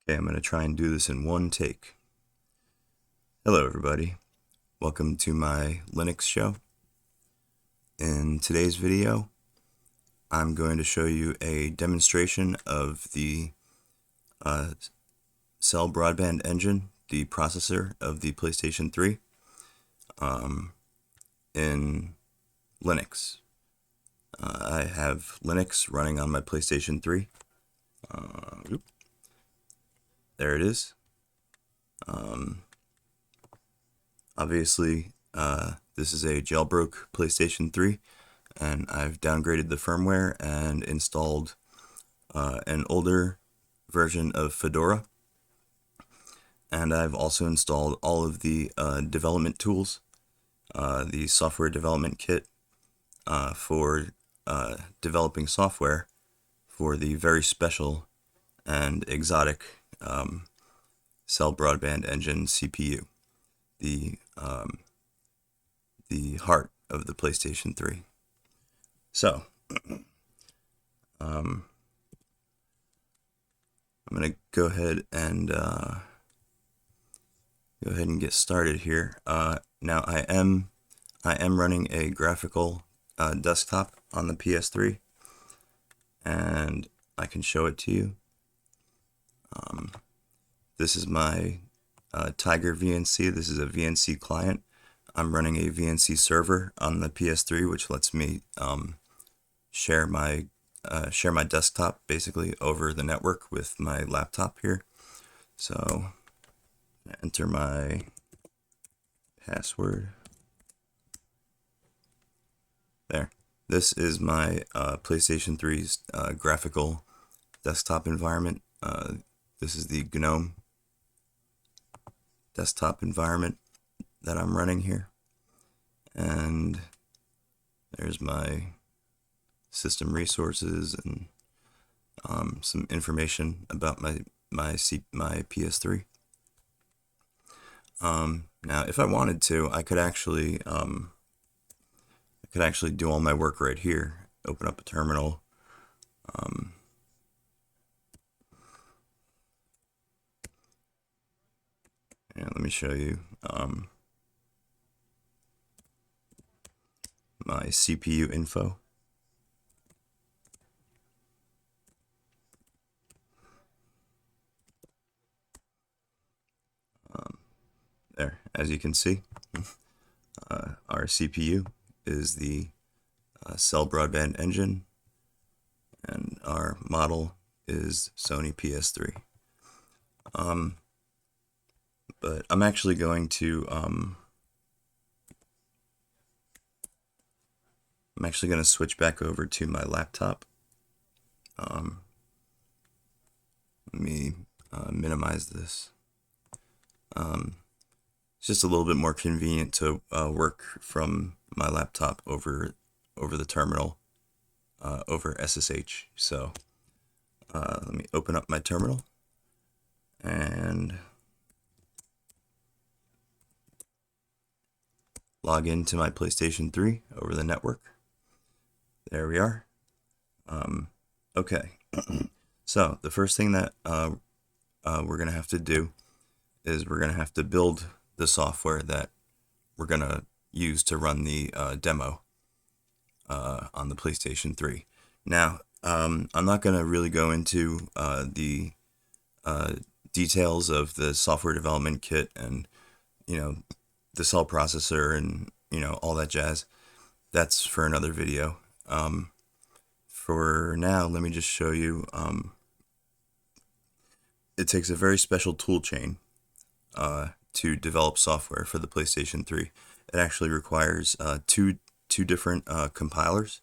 Okay, I'm going to try and do this in one take. Hello everybody, welcome to my Linux show. In today's video, I'm going to show you a demonstration of the Cell Broadband engine, the processor of the PlayStation 3, in Linux. I have Linux running on my PlayStation 3. There it is. Obviously, this is a jailbroke PlayStation 3, and I've downgraded the firmware and installed an older version of Fedora. And I've also installed all of the development tools, the software development kit for developing software for the very special and exotic Cell Broadband Engine CPU, the heart of the PlayStation 3. So, I'm gonna go ahead and get started here. Now I am running a graphical desktop on the PS3, and I can show it to you. This is my Tiger VNC. This is a VNC client. I'm running a VNC server on the PS3, which lets me share my desktop basically over the network with my laptop here. So enter my password. There. This is my PlayStation 3's graphical desktop environment. This is the GNOME desktop environment that I'm running here. And there's my system resources and some information about my PS3. Now, if I wanted to, I could actually do all my work right here. Open up a terminal. And let me show you my CPU info. There, as you can see, our CPU is the Cell Broadband engine, and our model is Sony PS3. But I'm actually going to switch back over to my laptop. Let me minimize this. It's just a little bit more convenient to work from my laptop over the terminal over SSH. So let me open up my terminal and log into my PlayStation 3 over the network. There we are. Okay. So the first thing that we're going to have to do is we're going to have to build the software that we're going to use to run the demo on the PlayStation 3. Now, I'm not going to really go into the details of the software development kit and, the cell processor and, all that jazz. That's for another video. For now, let me just show you. It takes a very special tool chain to develop software for the PlayStation 3. It actually requires two different compilers.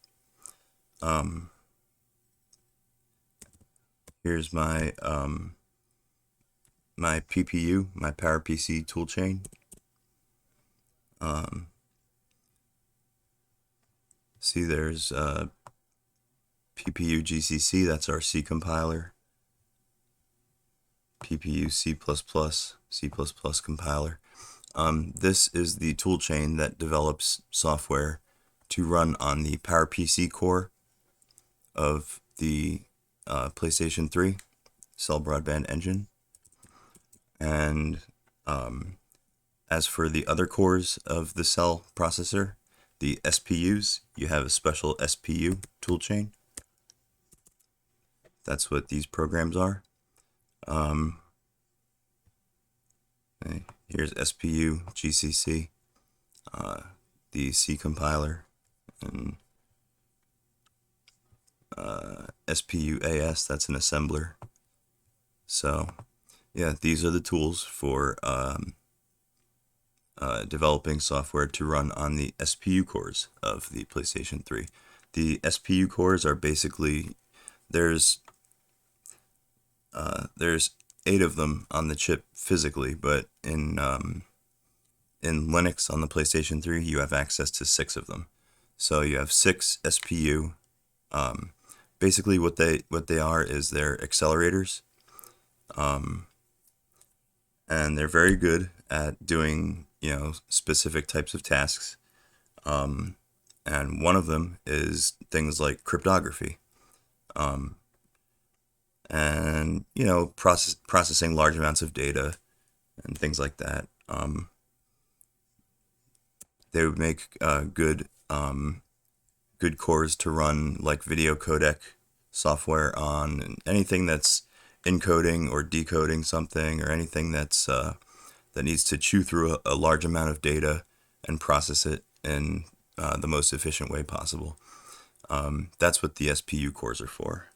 Here's my my PPU, my PowerPC toolchain. See, there's PPU GCC, that's our C compiler. PPU C++, C++ compiler. This is the toolchain that develops software to run on the PowerPC core of the PlayStation 3 Cell Broadband engine. And as for the other cores of the Cell processor, the SPUs, you have a special SPU toolchain. That's what these programs are. Okay, here's SPU, GCC, the C compiler, and SPUAS, that's an assembler. So, yeah, these are the tools for developing software to run on the SPU cores of the PlayStation 3. The SPU cores are basically, there's 8 of them on the chip physically, but in Linux on the PlayStation 3, you have access to 6 of them. So you have 6 SPU. Basically, what they are is they're accelerators, and they're very good at doing specific types of tasks. And one of them is things like cryptography, and processing large amounts of data and things like that. They would make good cores to run like video codec software on, and anything that's encoding or decoding something, or anything that's that needs to chew through a large amount of data and process it in the most efficient way possible. That's what the SPU cores are for.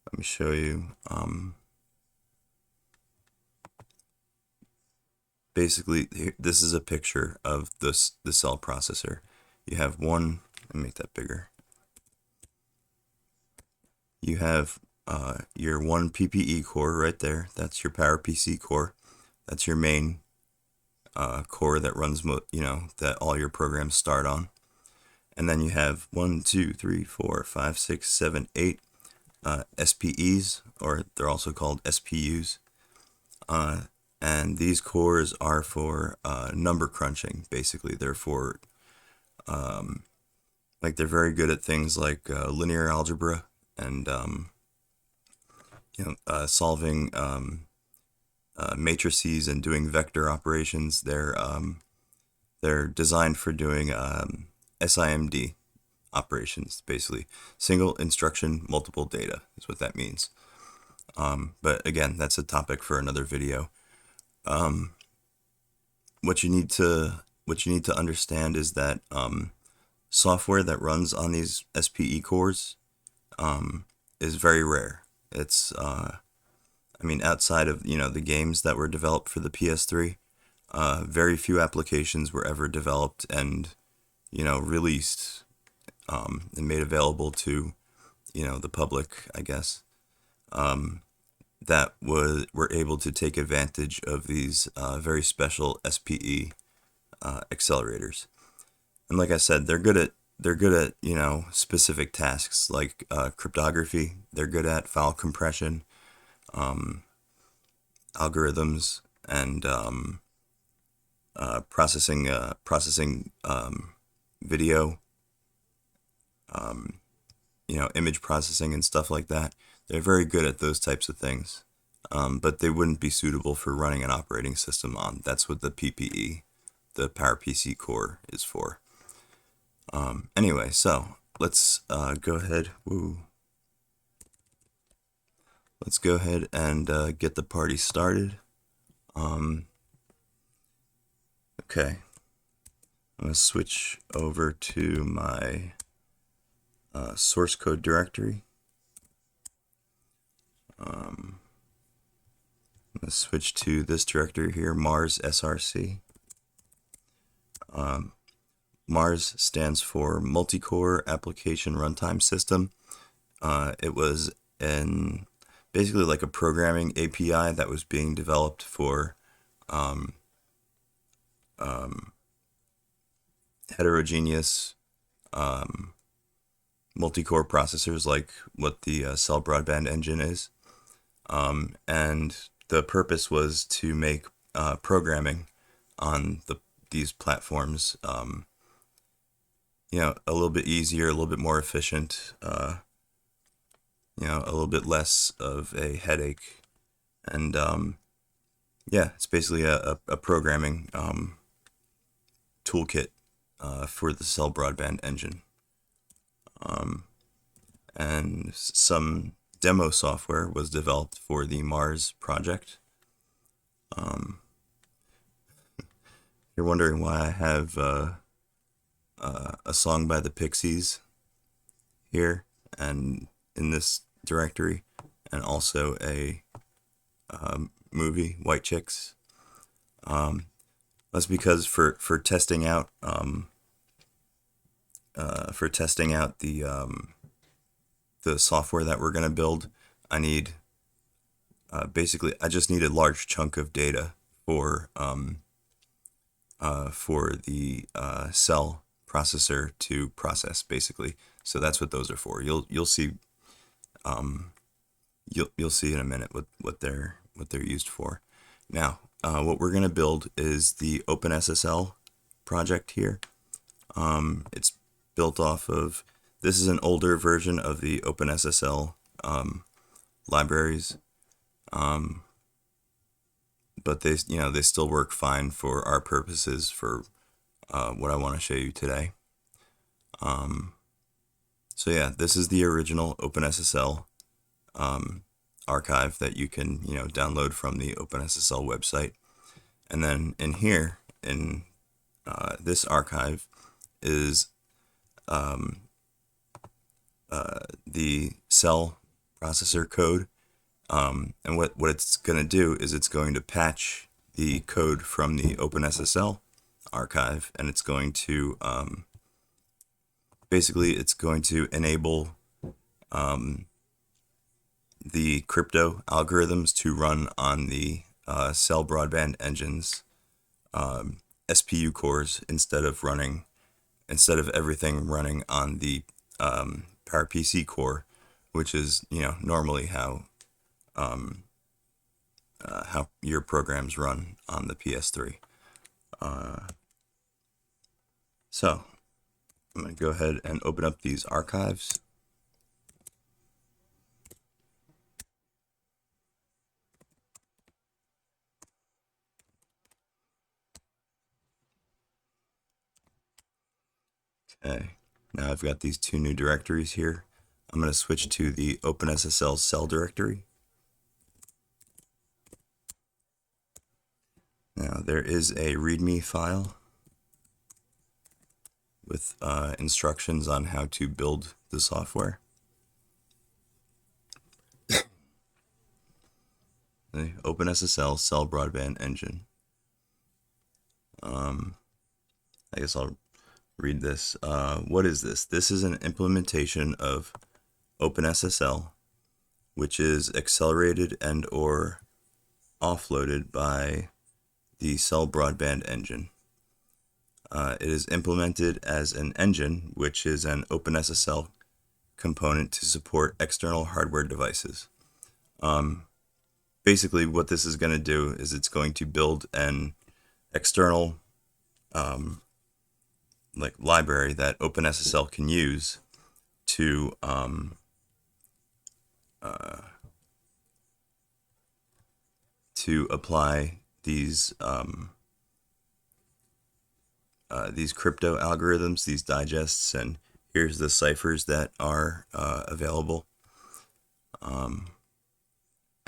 Let me show you. Basically, this is a picture of the Cell processor. You have one. Let me make that bigger. You have your one PPE core right there. That's your PowerPC core. That's your main core that runs, that all your programs start on. And then you have 1, 2, 3, 4, 5, 6, 7, 8 SPEs, or they're also called SPUs. And these cores are for number crunching. Basically, they're for they're very good at things like linear algebra and solving matrices and doing vector operations. They're designed for doing SIMD operations, basically single instruction multiple data is what that means. But again, that's a topic for another video. What you need to understand is that software that runs on these SPE cores is very rare. It's outside of the games that were developed for the PS3, very few applications were ever developed and released and made available to the public, I guess, that were able to take advantage of these very special SPE accelerators. And like I said, they're good at specific tasks like cryptography. They're good at file compression, algorithms, and processing video, image processing and stuff like that. They're very good at those types of things, but they wouldn't be suitable for running an operating system on. That's what the PPE, the PowerPC core, is for. Anyway, so let's go ahead. Let's go ahead and get the party started. Okay, I'm going to switch over to my source code directory. I'm going to switch to this directory here, Mars SRC. Mars stands for Multicore Application Runtime System. It was basically like a programming API that was being developed for heterogeneous multi-core processors, like what the Cell Broadband engine is. And the purpose was to make programming on these platforms a little bit easier, a little bit more efficient, a little bit less of a headache. And yeah, it's basically a programming toolkit for the Cell Broadband engine. And some demo software was developed for the Mars project. You're wondering why I have a song by the Pixies here and in this directory, and also a movie, White Chicks. That's because for testing out the software that we're gonna build, I need basically I just need a large chunk of data for the cell processor to process, basically. So that's what those are for. You'll see you'll see in a minute what they're used for. Now, what we're gonna build is the OpenSSL project here. It's built off of, this is an older version of the OpenSSL libraries, but they still work fine for our purposes for what I want to show you today. So yeah, this is the original OpenSSL archive that you can download from the OpenSSL website, and then in here in this archive is the cell processor code, and what it's going to do is it's going to patch the code from the OpenSSL archive, and it's going to basically it's going to enable the crypto algorithms to run on the Cell Broadband engine's SPU cores instead of everything running on the PowerPC core, which is normally how your programs run on the PS3. So I'm going to go ahead and open up these archives. Okay, now I've got these two new directories here. I'm going to switch to the OpenSSL cell directory. Now there is a README file with instructions on how to build the software. The OpenSSL Cell Broadband Engine. I guess I'll read this. What is this? This is an implementation of OpenSSL, which is accelerated and or offloaded by the Cell Broadband engine. It is implemented as an engine, which is an OpenSSL component to support external hardware devices. Basically, what this is going to do is it's going to build an external library that OpenSSL can use to apply these crypto algorithms, these digests, and here's the ciphers that are available.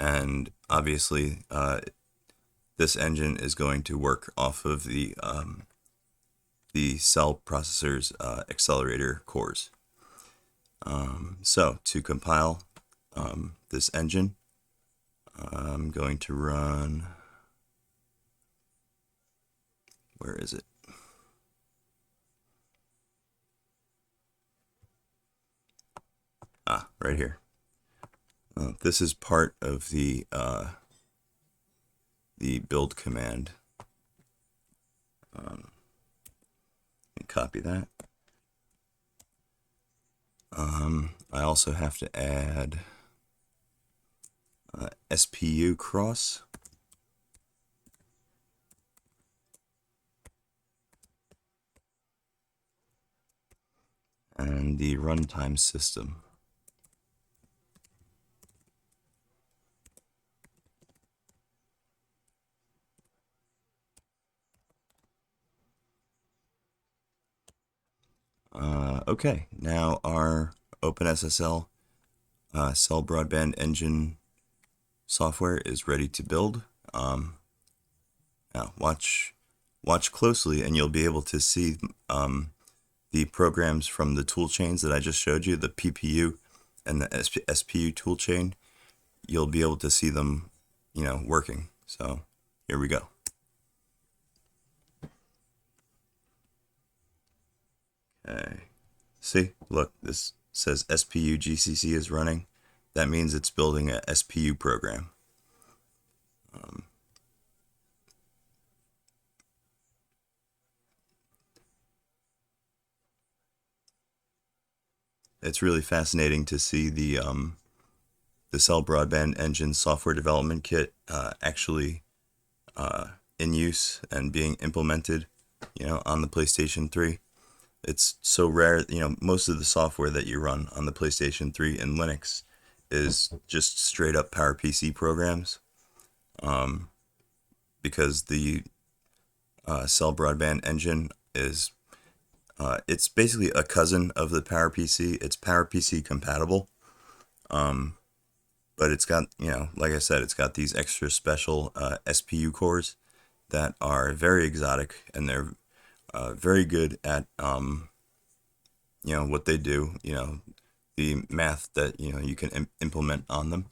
And obviously, this engine is going to work off of the cell processor's accelerator cores. So to compile this engine, I'm going to run, where is it? Right here. This is part of the build command. Copy that. I also have to add SPU cross. And the runtime system. Okay, now our OpenSSL Cell Broadband Engine software is ready to build. Now watch closely, and you'll be able to see the programs from the toolchains that I just showed you, the PPU and the SPU toolchain. You'll be able to see them, working. So here we go. Okay. See, look, this says SPU GCC is running. That means it's building a SPU program. It's really fascinating to see the Cell Broadband Engine software development kit actually in use and being implemented, on the PlayStation 3. It's so rare, most of the software that you run on the PlayStation 3 in Linux is just straight up PowerPC programs, because the Cell Broadband Engine is it's basically a cousin of the PowerPC. It's PowerPC compatible, but it's got, like I said, it's got these extra special SPU cores that are very exotic, and they're very good at what they do, the math that you can implement on them.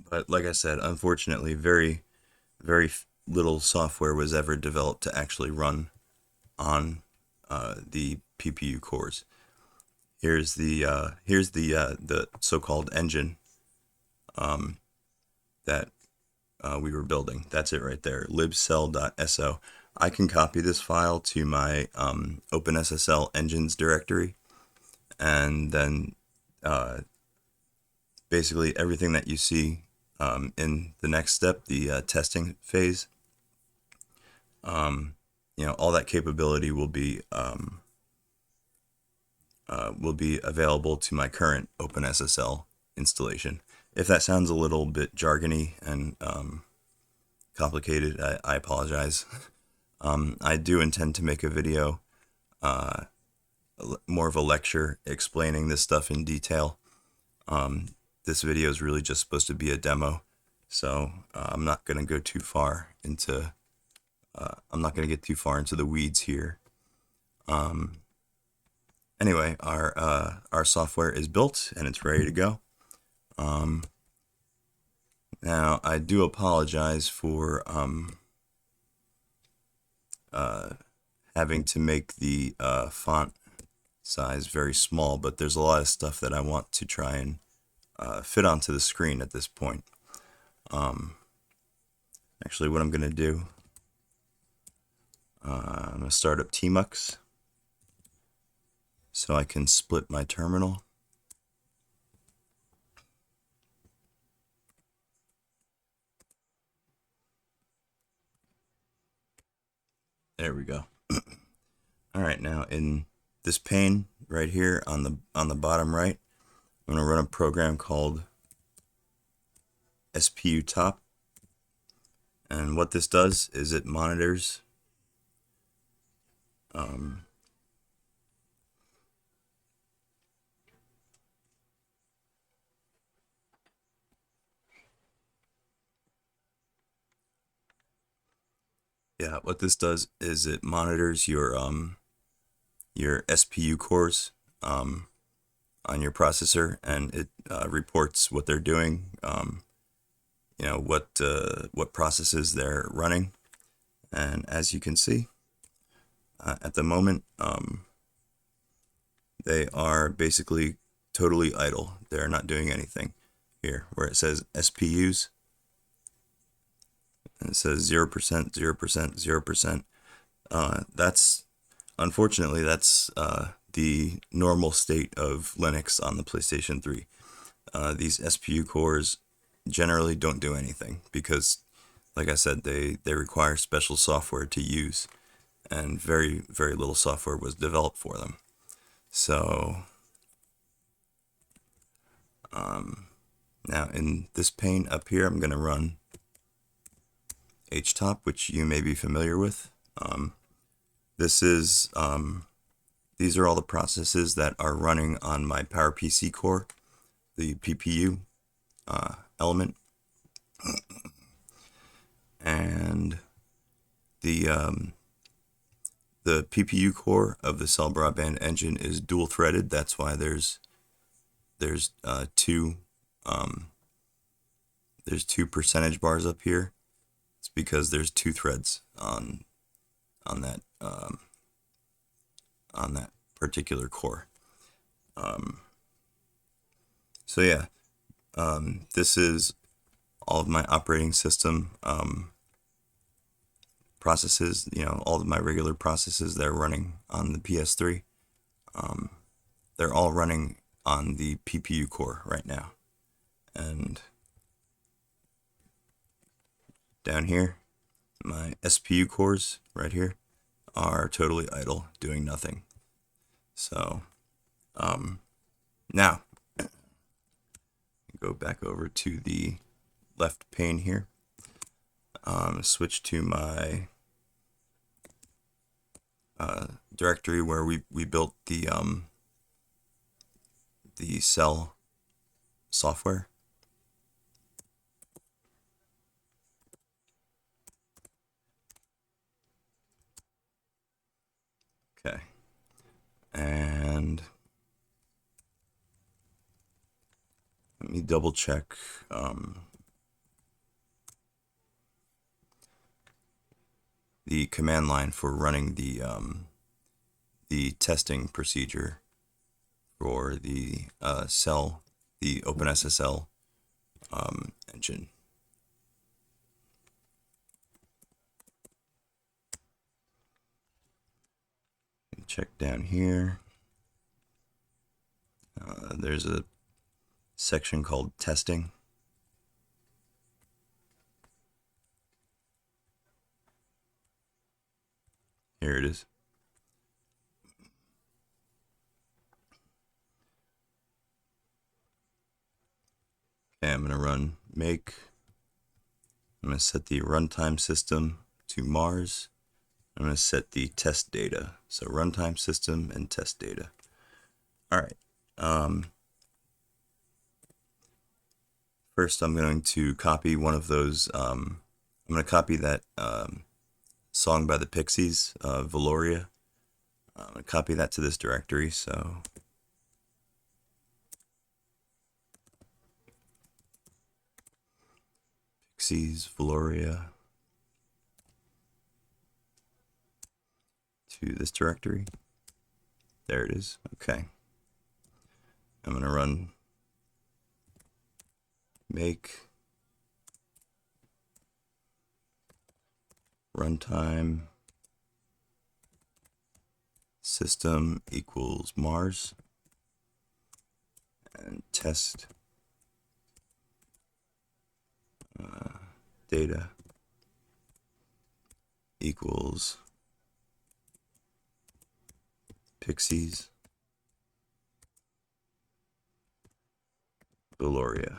But like I said, unfortunately, very little software was ever developed to actually run on the PPU cores. Here's the so-called engine that we were building. That's it right there, libcell.so. I can copy this file to my OpenSSL engines directory, and then basically everything that you see in the next step, the testing phase, all that capability will be available to my current OpenSSL installation. If that sounds a little bit jargony and complicated, I apologize. I do intend to make a video, more of a lecture explaining this stuff in detail. This video is really just supposed to be a demo, so I'm not going to go too far into I'm not going to get too far into the weeds here. Anyway, our software is built and it's ready to go. Now I do apologize for having to make the font size very small, but there's a lot of stuff that I want to try and fit onto the screen at this point. Actually, what I'm going to do, I'm going to start up Tmux so I can split my terminal. There we go. All right, now in this pane right here on the bottom right, I'm going to run a program called SPU top, and what this does is it monitors what this does is it monitors your SPU cores on your processor, and it reports what they're doing, what processes they're running. And as you can see, at the moment, they are basically totally idle. They're not doing anything. Here, where it says SPUs, and it says 0%, 0%, 0%. That's, unfortunately, that's the normal state of Linux on the PlayStation 3. These SPU cores generally don't do anything because, like I said, they require special software to use, and very little software was developed for them. So now in this pane up here, I'm going to run htop, which you may be familiar with. this is these are all the processes that are running on my PowerPC core, the PPU element, and the PPU core of the Cell Broadband engine is dual threaded. That's why there's two percentage bars up here. It's because there's two threads on that particular core. So yeah, this is all of my operating system processes. All of my regular processes that are running on the PS3. They're all running on the PPU core right now. And down here, my SPU cores right here are totally idle, doing nothing. So now go back over to the left pane here. Switch to my directory where we built the Cell software. Okay, and let me double check the command line for running the testing procedure for the Cell, the OpenSSL engine. Check down here. There's a section called testing. Here it is. Okay, I'm going to run make. I'm going to set the runtime system to Mars. I'm going to set the test data. So runtime system and test data. All right. First, I'm going to copy one of those. I'm going to copy that song by the Pixies, Valoria. I'm going to copy that to this directory. So Pixies, Valoria, to this directory. There it is. Okay. I'm going to run make runtime system equals Mars and test data equals Pixies Valoria.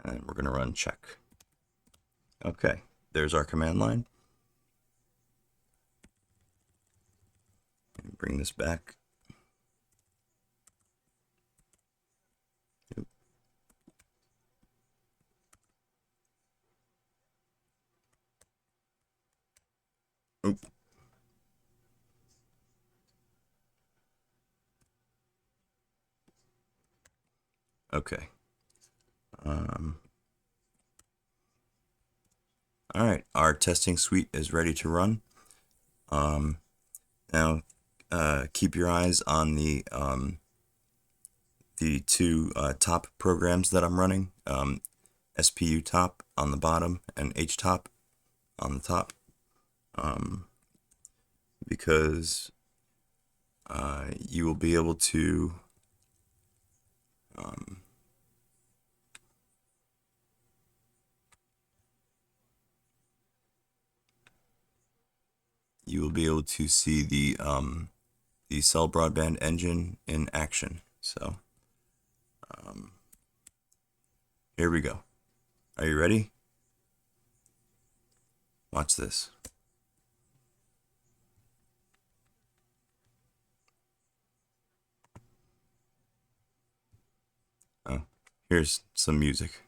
And we're going to run check. Okay, there's our command line. Bring this back. Oop. Okay. All right, our testing suite is ready to run. Now, keep your eyes on the two top programs that I'm running, SPU top on the bottom and H top on the top, because you will be able to see the Cell Broadband engine in action. So here we go. Are you ready? Watch this. Oh, here's some music.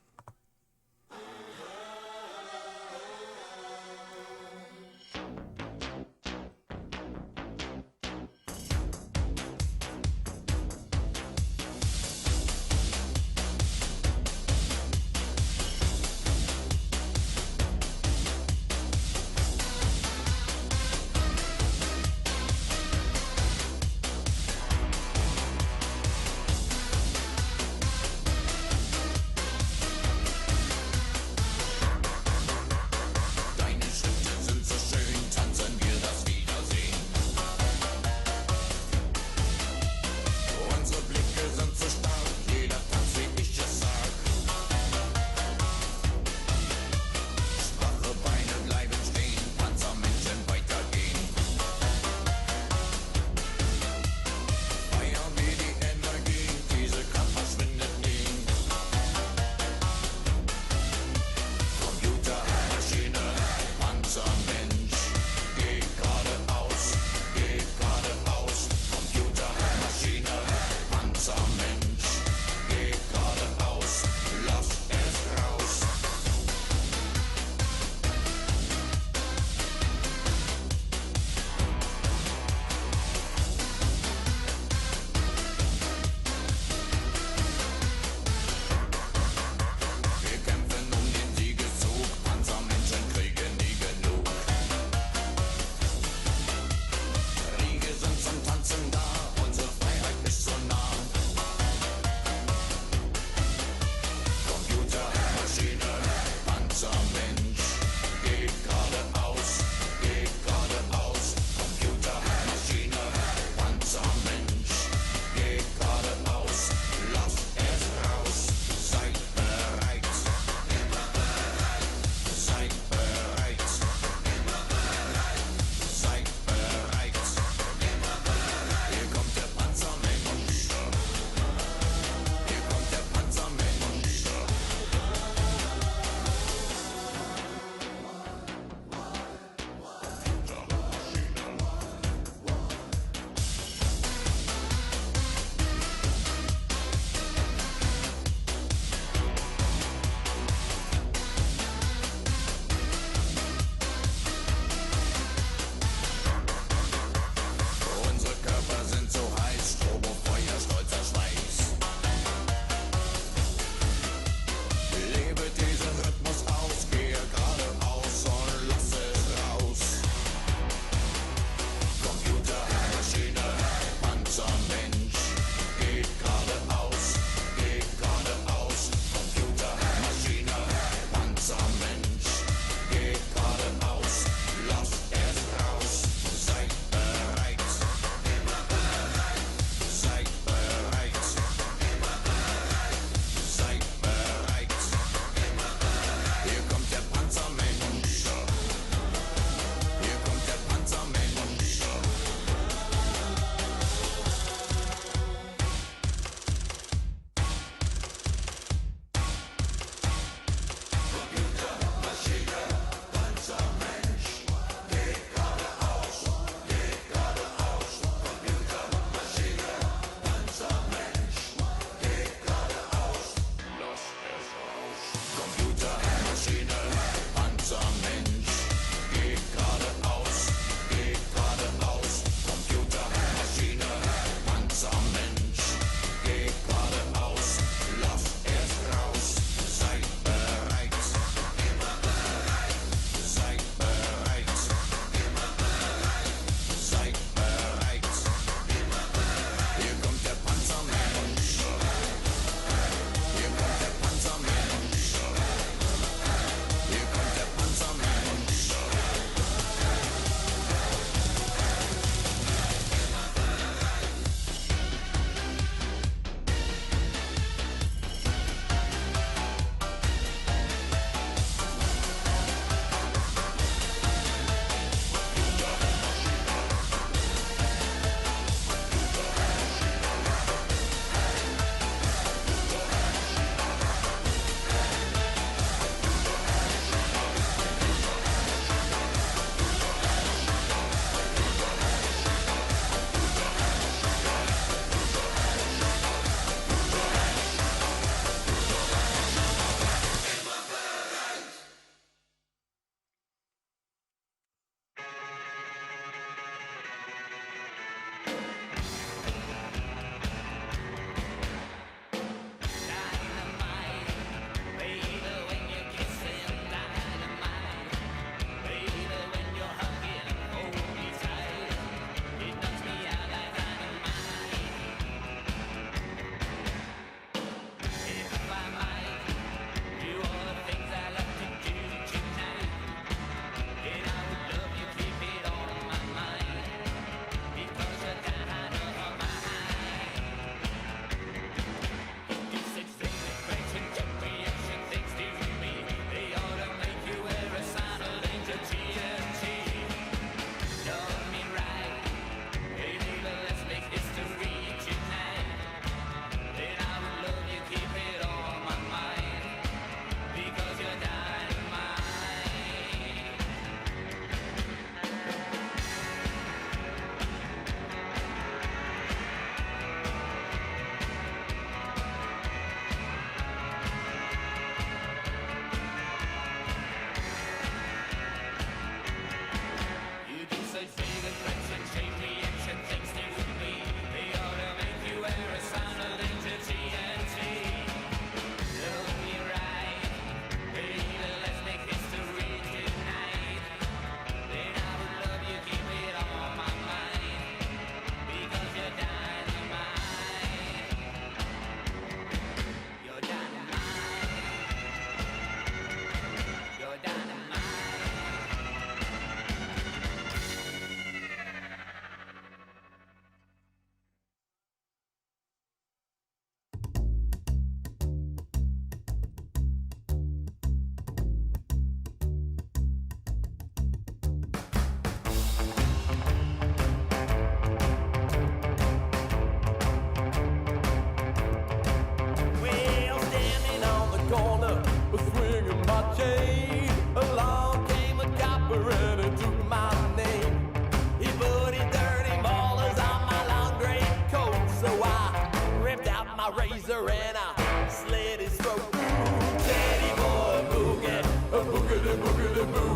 razor and I slit his throat. Teddy boy boogie, a boogity boogity boo.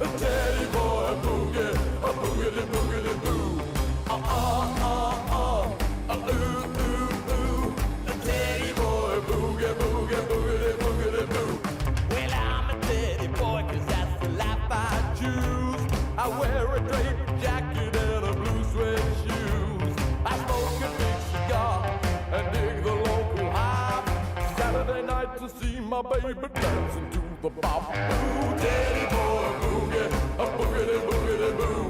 A teddy boy boogie, a boogity boogity boo. Ooh, ooh, ooh. A teddy boy boogie, boogie, boogity boogity boo. Well, I'm a teddy boy 'cause that's the life I choose. I wear a draped jacket and a blue suede shoes. I smoke a big cigar and dig the local hive. Saturday night to see my baby dancing to the bop. Ooh, teddy boy boogie, a boogity boogity boo.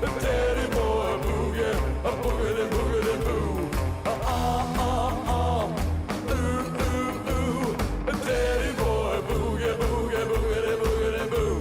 A teddy boy boogie, a boogity boogity boo. Ooh, ooh, ooh. A teddy boy boogie, boogie, boogity boogity boo.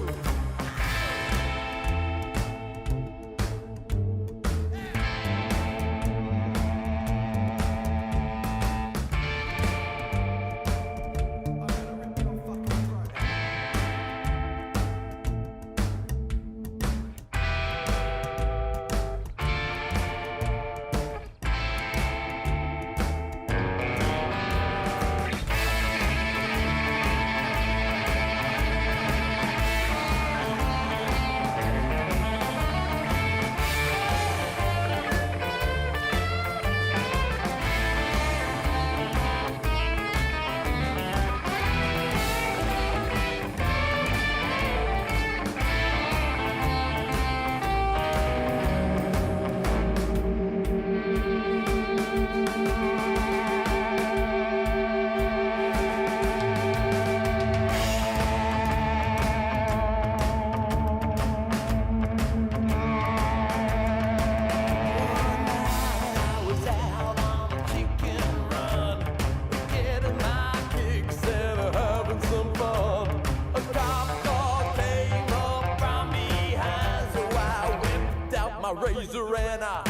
Razor and I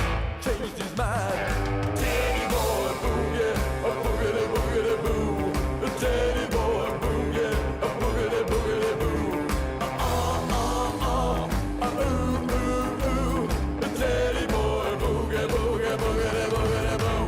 changed his mind. Teddy boy boogie, a boogity boogity boo. A teddy boy boogie, a boogity boogity boo. Ooh, ooh, ooh. A teddy boy boogie, boogie, boogity boogity boo.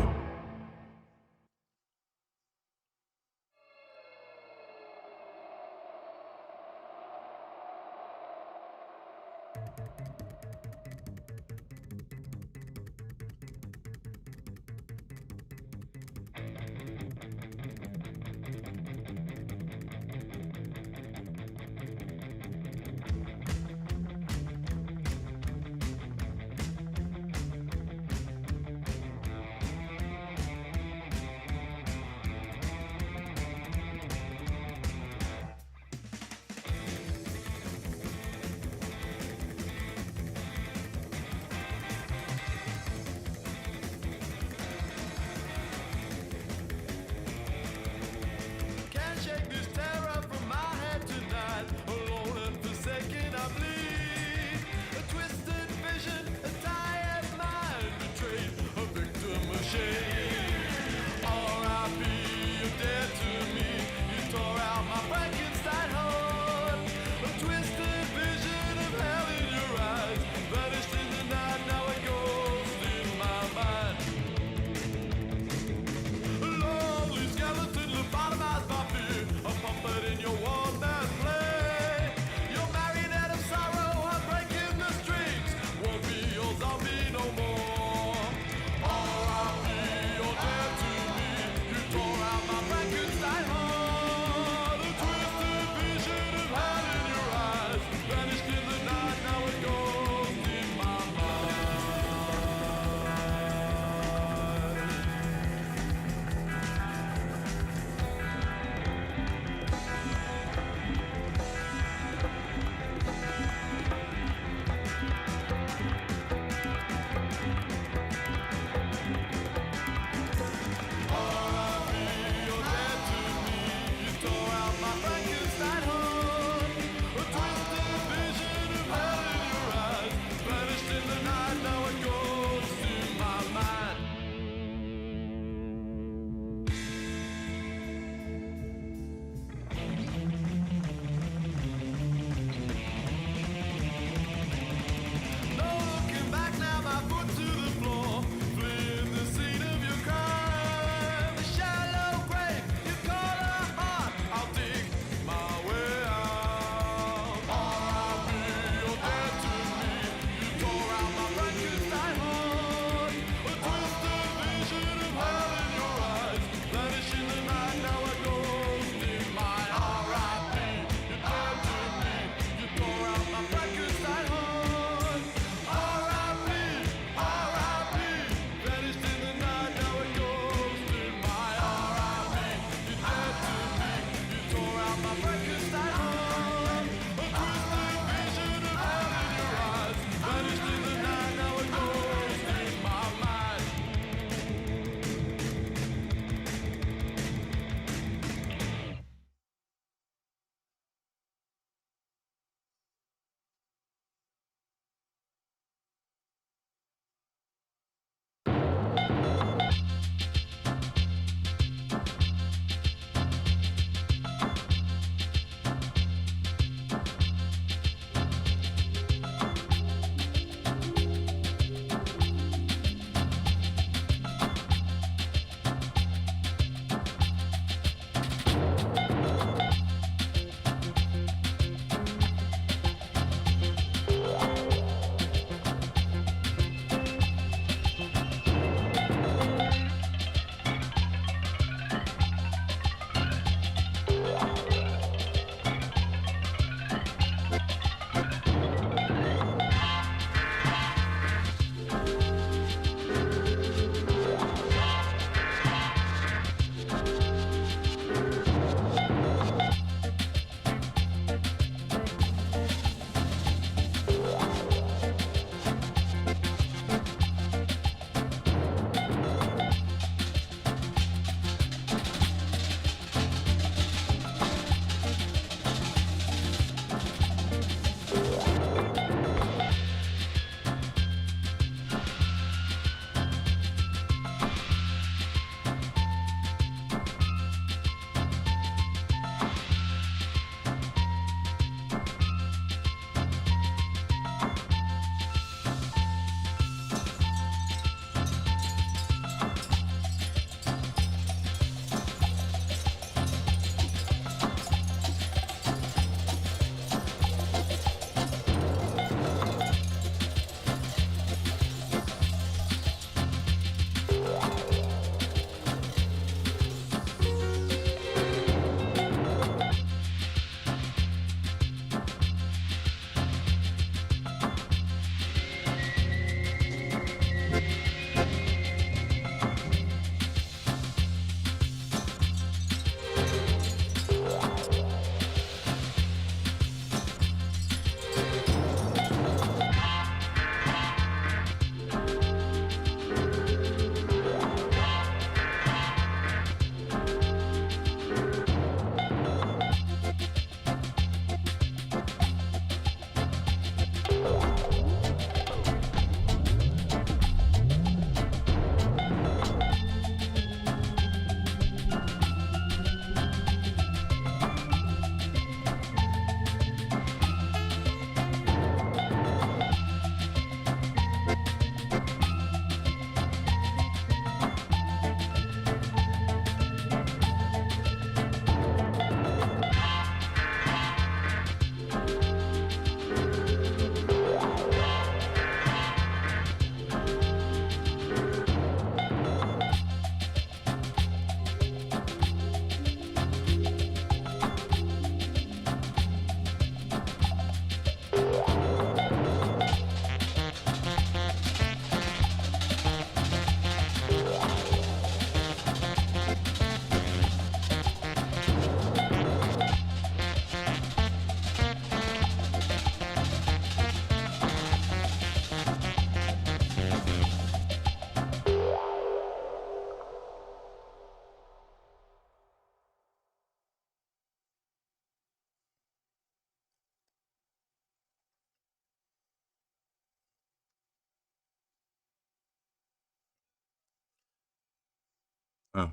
Oh,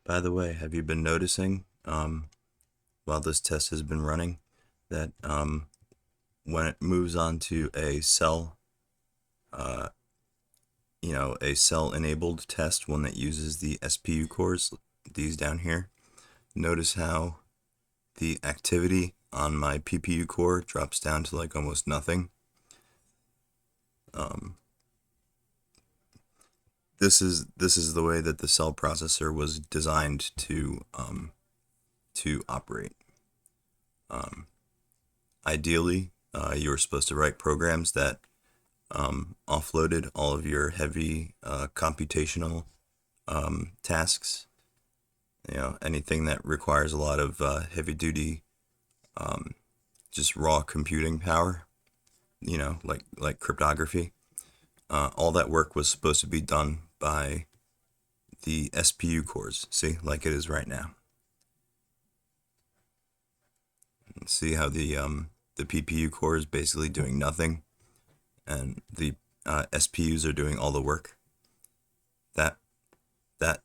by the way, have you been noticing, while this test has been running, that when it moves on to a cell, uh, a cell-enabled test, one that uses the SPU cores, these down here, notice how the activity on my PPU core drops down to like almost nothing. This is the way that the cell processor was designed to operate. Ideally, you were supposed to write programs that offloaded all of your heavy computational tasks. Anything that requires a lot of heavy duty, just raw computing power. Like cryptography. All that work was supposed to be done by the SPU cores. See, like it is right now. See how the PPU core is basically doing nothing, and the SPUs are doing all the work. That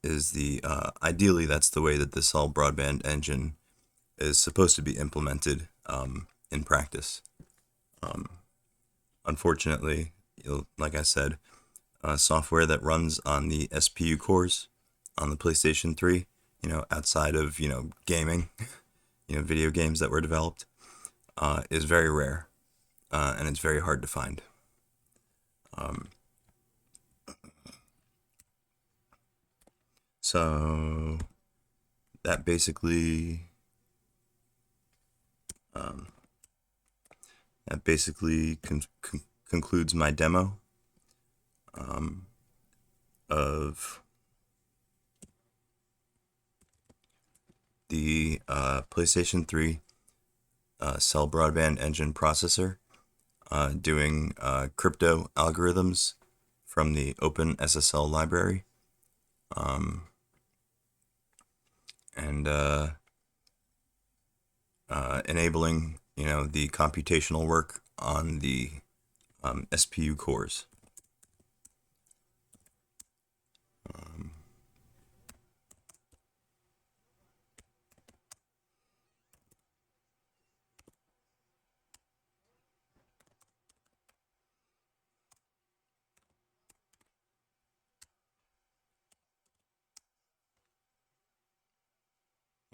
is the ideally that's the way that the Cell Broadband engine is supposed to be implemented in practice. Unfortunately, like I said, software that runs on the SPU cores on the PlayStation 3, outside of gaming, video games that were developed, is very rare, and it's very hard to find. So that basically concludes my demo of the PlayStation 3 Cell Broadband Engine processor doing crypto algorithms from the OpenSSL library, and enabling the computational work on the SPU cores.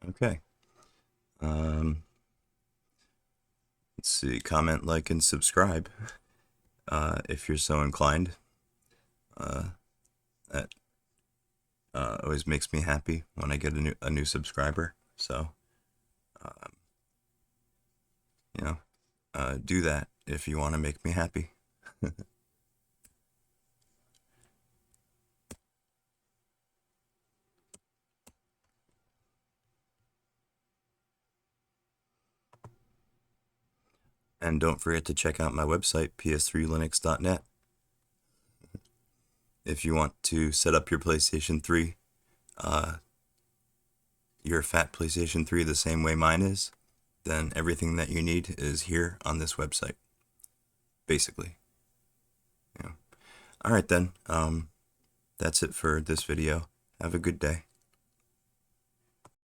Okay. Let's see. Comment, like, and subscribe if you're so inclined. That always makes me happy when I get a new subscriber. So, do that if you want to make me happy. And don't forget to check out my website, ps3linux.net. If you want to set up your PlayStation 3, your fat PlayStation 3 the same way mine is, then everything that you need is here on this website, basically. All right then, that's it for this video. Have a good day.